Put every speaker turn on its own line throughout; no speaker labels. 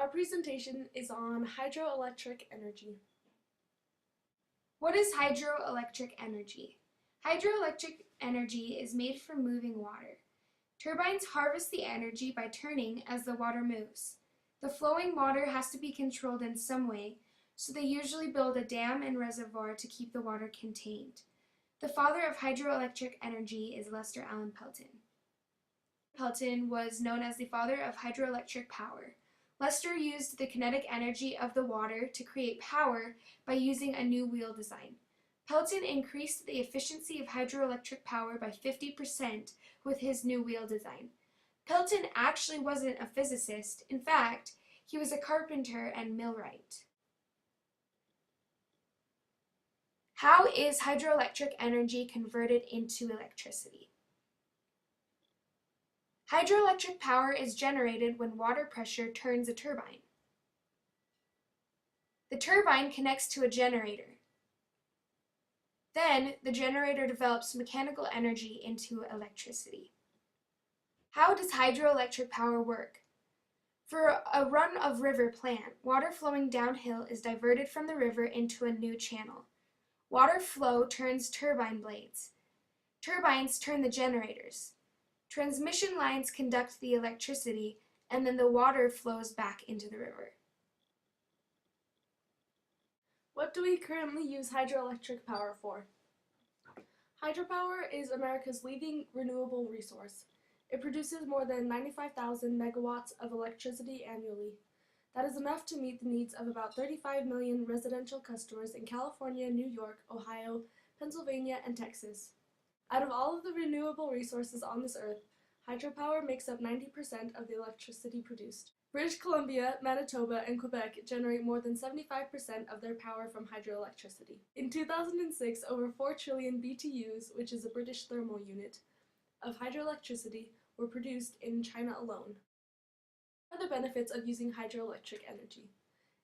Our presentation is on hydroelectric energy.
What is hydroelectric energy? Hydroelectric energy is made from moving water. Turbines harvest the energy by turning as the water moves. The flowing water has to be controlled in some way, so they usually build a dam and reservoir to keep the water contained. The father of hydroelectric energy is Lester Allen Pelton. Pelton was known as the father of hydroelectric power. Lester used the kinetic energy of the water to create power by using a new wheel design. Pelton increased the efficiency of hydroelectric power by 50% with his new wheel design. Pelton actually wasn't a physicist. In fact, he was a carpenter and millwright. How is hydroelectric energy converted into electricity? Hydroelectric power is generated when water pressure turns a turbine. The turbine connects to a generator. Then, the generator develops mechanical energy into electricity. How does hydroelectric power work? For a run-of-river plant, water flowing downhill is diverted from the river into a new channel. Water flow turns turbine blades. Turbines turn the generators. Transmission lines conduct the electricity, and then the water flows back into the river.
What do we currently use hydroelectric power for? Hydropower is America's leading renewable resource. It produces more than 95,000 megawatts of electricity annually. That is enough to meet the needs of about 35 million residential customers in California, New York, Ohio, Pennsylvania, and Texas. Out of all of the renewable resources on this earth, hydropower makes up 90% of the electricity produced. British Columbia, Manitoba, and Quebec generate more than 75% of their power from hydroelectricity. In 2006, over 4 trillion BTUs, which is a British thermal unit, of hydroelectricity were produced in China alone. What are the benefits of using hydroelectric energy?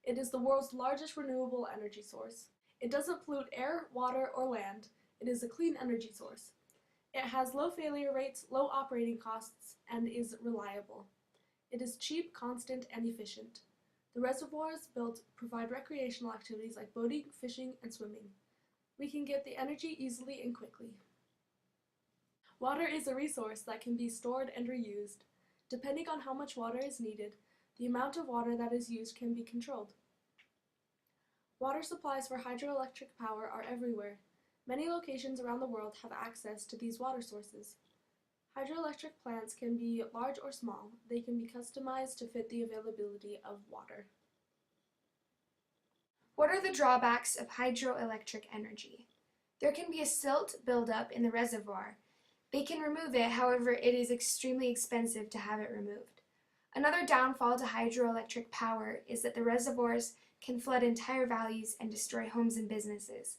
It is the world's largest renewable energy source. It doesn't pollute air, water, or land. It is a clean energy source. It has low failure rates, low operating costs, and is reliable. It is cheap, constant, and efficient. The reservoirs built provide recreational activities like boating, fishing, and swimming. We can get the energy easily and quickly. Water is a resource that can be stored and reused. Depending on how much water is needed, the amount of water that is used can be controlled. Water supplies for hydroelectric power are everywhere. Many locations around the world have access to these water sources. Hydroelectric plants can be large or small. They can be customized to fit the availability of water.
What are the drawbacks of hydroelectric energy? There can be a silt buildup in the reservoir. They can remove it, however, it is extremely expensive to have it removed. Another downfall to hydroelectric power is that the reservoirs can flood entire valleys and destroy homes and businesses.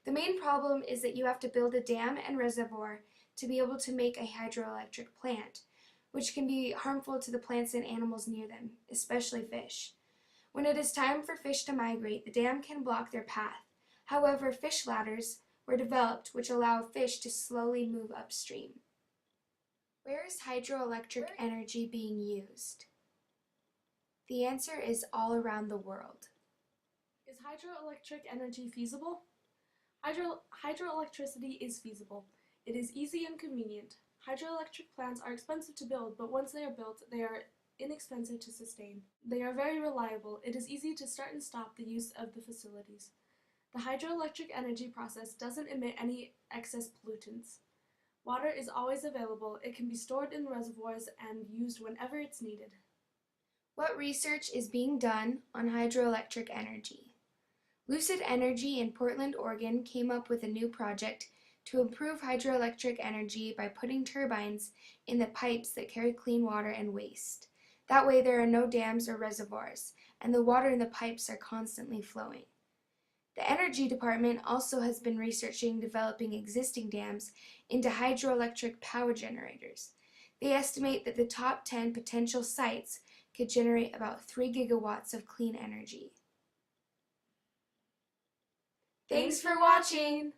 The main problem is that you have to build a dam and reservoir to be able to make a hydroelectric plant, which can be harmful to the plants and animals near them, especially fish. When it is time for fish to migrate, the dam can block their path. However, fish ladders were developed which allow fish to slowly move upstream. Where is hydroelectric energy being used? The answer is all around the world.
Is hydroelectric energy feasible? Hydroelectricity is feasible. It is easy and convenient. Hydroelectric plants are expensive to build, but once they are built, they are inexpensive to sustain. They are very reliable. It is easy to start and stop the use of the facilities. The hydroelectric energy process doesn't emit any excess pollutants. Water is always available. It can be stored in reservoirs and used whenever it's needed.
What research is being done on hydroelectric energy? Lucid Energy in Portland, Oregon came up with a new project to improve hydroelectric energy by putting turbines in the pipes that carry clean water and waste. That way there are no dams or reservoirs, and the water in the pipes are constantly flowing. The Energy Department also has been researching developing existing dams into hydroelectric power generators. They estimate that the top 10 potential sites could generate about 3 gigawatts of clean energy. Thanks for watching!